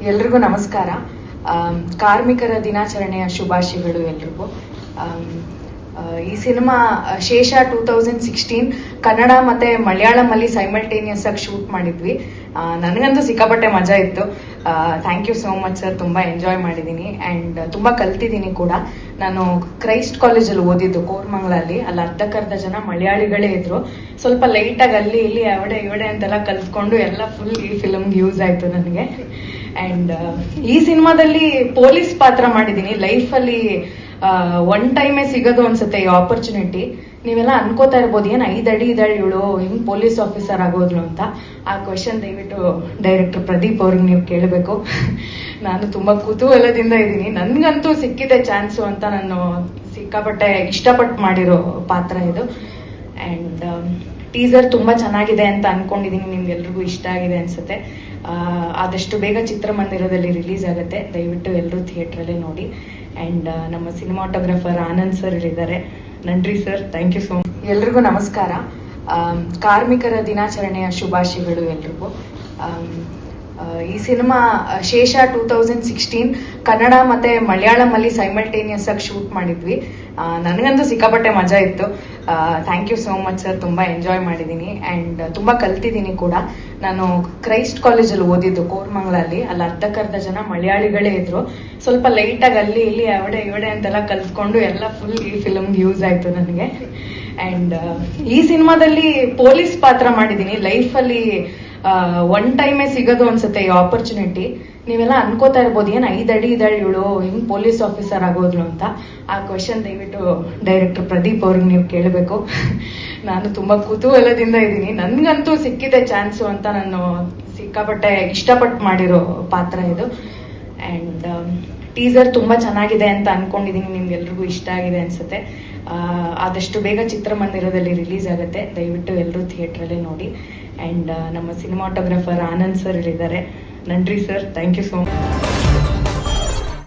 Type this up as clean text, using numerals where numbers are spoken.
ಎಲ್ರಿಗೂ ನಮಸ್ಕಾರ. ಕಾರ್ಮಿಕರ ದಿನಾಚರಣೆಯ ಶುಭಾಶಯಗಳು ಎಲ್ರಿಗೂ. ಈ ಸಿನಿಮಾ ಶೇಷ 2016 ಕನ್ನಡ ಮತ್ತೆ ಮಲಯಾಳಂ ಅಲ್ಲಿ ಸೈಮಲ್ಟೇನಿಯಸ್ ಆಗಿ ಶೂಟ್ ಮಾಡಿದ್ವಿ. ನನಗಂತೂ ಸಿಕ್ಕಾಪಟ್ಟೆ ಮಜಾ ಇತ್ತು. Thank you so much sir. ತುಂಬಾ ಎಂಜಾಯ್ ಮಾಡಿದ್ದೀನಿ ಅಂಡ್ ತುಂಬಾ ಕಲ್ತಿದ್ದೀನಿ ಕೂಡ. ನಾನು ಕ್ರೈಸ್ಟ್ ಕಾಲೇಜಲ್ಲಿ ಓದಿದ್ದು ಕೋರ್ಮಂಗ್ಲಲ್ಲಿ. ಅಲ್ಲಿ ಅರ್ಧಕ್ಕರ್ಧ ಜನ ಮಲಯಾಳಿಗಳೇ ಇದ್ರು. ಸ್ವಲ್ಪ ಲೈಟ್ ಆಗಿ ಅಲ್ಲಿ ಇಲ್ಲಿ ಅವಡೆ ಇವಡೆ ಅಂತೆಲ್ಲ ಕಲ್ತ್ಕೊಂಡು ಎಲ್ಲ ಫುಲ್ ಈ ಫಿಲ್ಮ್ಗೆ ಯೂಸ್ ಆಯ್ತು ನನಗೆ. ಅಂಡ್ ಈ ಸಿನಿಮಾದಲ್ಲಿ ಪೊಲೀಸ್ ಪಾತ್ರ ಮಾಡಿದ್ದೀನಿ. ಲೈಫಲ್ಲಿ ಒನ್ ಟೈಮೇ ಸಿಗೋದು ಅನ್ಸುತ್ತೆ ಈ ಆಪರ್ಚುನಿಟಿ. ನೀವೆಲ್ಲ ಅನ್ಕೋತಾ ಇರ್ಬೋದು, ಏನ್ 5 ಅಡಿ ಇದ್ದಾಳೆ ಇವಳು, ಹಿಂಗ್ ಪೊಲೀಸ್ ಆಫೀಸರ್ ಆಗೋದ್ಲು ಅಂತ. ಆ ಕ್ವೆಶನ್ ದಯವಿಟ್ಟು ಡೈರೆಕ್ಟರ್ ಪ್ರದೀಪ್ ಅವ್ರಿಗೆ ನೀವು ಕೇಳಬೇಕು. ನಾನು ತುಂಬಾ ಕುತೂಹಲದಿಂದ ಇದ್ದೀನಿ. ನನ್ಗಂತೂ ಸಿಕ್ಕಿದೆ ಚಾನ್ಸು ಅಂತ ನಾನು ಸಿಕ್ಕಾಪಟ್ಟೆ ಇಷ್ಟಪಟ್ಟು ಮಾಡಿರೋ ಪಾತ್ರ ಇದು. ಅಂಡ್ ಟೀಸರ್ ತುಂಬಾ ಚೆನ್ನಾಗಿದೆ ಅಂತ ಅನ್ಕೊಂಡಿದೀನಿ. ನಿಮ್ಗೆಲ್ರಿಗೂ ಇಷ್ಟ ಆಗಿದೆ ಅನ್ಸುತ್ತೆ. ಆದಷ್ಟು ಬೇಗ ಚಿತ್ರಮಂದಿರದಲ್ಲಿ ರಿಲೀಸ್ ಆಗುತ್ತೆ. ದಯವಿಟ್ಟು ಎಲ್ಲರೂ ಥಿಯೇಟ್ರಲ್ಲೇ ನೋಡಿ. ಅಂಡ್ ನಮ್ಮ ಸಿನಿಮಾಟೋಗ್ರಫರ್ ಆನಂದ್ ಸರ್ ಇದ್ದಾರೆ. ನನ್ರಿ sir, thank you so much. ಎಲ್ರಿಗೂ ನಮಸ್ಕಾರ. ಕಾರ್ಮಿಕರ ದಿನಾಚರಣೆಯ ಶುಭಾಶಯಗಳು ಎಲ್ರಿಗೂ. ಈ ಸಿನಿಮಾ ಶೇಷ 2016 ಕನ್ನಡ ಮತ್ತೆ ಮಲಯಾಳಂ ಅಲ್ಲಿ ಸೈಮಲ್ಟೇನಿಯಸ್ ಆಗಿ ಶೂಟ್ ಮಾಡಿದ್ವಿ. ನನಗಂತೂ ಸಿಕ್ಕಾಪಟ್ಟೆ ಮಜಾ ಇತ್ತು. Thank you so much sir. ತುಂಬಾ ಎಂಜಾಯ್ ಮಾಡಿದ್ದೀನಿ ಅಂಡ್ ತುಂಬಾ ಕಲ್ತಿದ್ದೀನಿ ಕೂಡ. ನಾನು ಕ್ರೈಸ್ಟ್ ಕಾಲೇಜಲ್ಲಿ ಓದಿದ್ದು ಕೋರ್ಮಂಗ್ಲಲ್ಲಿ. ಅಲ್ಲಿ ಅರ್ಧಕ್ಕರ್ಧ ಜನ ಮಲಯಾಳಿಗಳೇ ಇದ್ರು. ಸ್ವಲ್ಪ ಲೈಟ್ ಆಗಿ ಅಲ್ಲಿ ಇಲ್ಲಿ ಅವಡೆ ಇವಡೆ ಅಂತೆಲ್ಲ ಕಲ್ತ್ಕೊಂಡು ಎಲ್ಲ ಫುಲ್ ಈ ಫಿಲ್ಮ್ಗೆ ಯೂಸ್ ಆಯ್ತು ನನಗೆ. ಅಂಡ್ ಈ ಸಿನಿಮಾದಲ್ಲಿ ಪೊಲೀಸ್ ಪಾತ್ರ ಮಾಡಿದ್ದೀನಿ. ಲೈಫಲ್ಲಿ ಒನ್ ಟೈಮೇ ಸಿಗೋದು ಅನ್ಸುತ್ತೆ ಈ ಆಪರ್ಚುನಿಟಿ. ನೀವೆಲ್ಲ ಅನ್ಕೋತಾ ಇರ್ಬೋದು, ಏನ್ 5 ಅಡಿ ಇದ್ದಾಳೆ ಇವಳು, ಹಿಂಗ್ ಪೊಲೀಸ್ ಆಫೀಸರ್ ಆಗೋದ್ಲು ಅಂತ. ಆ ಕ್ವೆಶನ್ ದಯವಿಟ್ಟು ಡೈರೆಕ್ಟರ್ ಪ್ರದೀಪ್ ಅವ್ರಿಗೆ ನೀವು ಕೇಳಬೇಕು. ನಾನು ತುಂಬಾ ಕುತೂಹಲದಿಂದ ಇದ್ದೀನಿ. ನನ್ಗಂತೂ ಸಿಕ್ಕಿದೆ ಚಾನ್ಸು ಅಂತ ನಾನು ಸಿಕ್ಕಾಪಟ್ಟೆ ಇಷ್ಟಪಟ್ಟು ಮಾಡಿರೋ ಪಾತ್ರ ಇದು. ಅಂಡ್ ಟೀಸರ್ ತುಂಬಾ ಚೆನ್ನಾಗಿದೆ ಅಂತ ಅನ್ಕೊಂಡಿದೀನಿ. ನಿಮ್ಗೆಲ್ರಿಗೂ ಇಷ್ಟ ಆಗಿದೆ ಅನ್ಸುತ್ತೆ. ಆದಷ್ಟು ಬೇಗ ಚಿತ್ರಮಂದಿರದಲ್ಲಿ ರಿಲೀಸ್ ಆಗುತ್ತೆ. ದಯವಿಟ್ಟು ಎಲ್ಲರೂ ಥಿಯೇಟ್ರಲ್ಲೇ ನೋಡಿ. ಅಂಡ್ ನಮ್ಮ ಸಿನಿಮಾಟೋಗ್ರಫರ್ ಆನಂದ್ ಸರ್ ಇದ್ದಾರೆ. ನನ್ರಿ sir, thank you so much.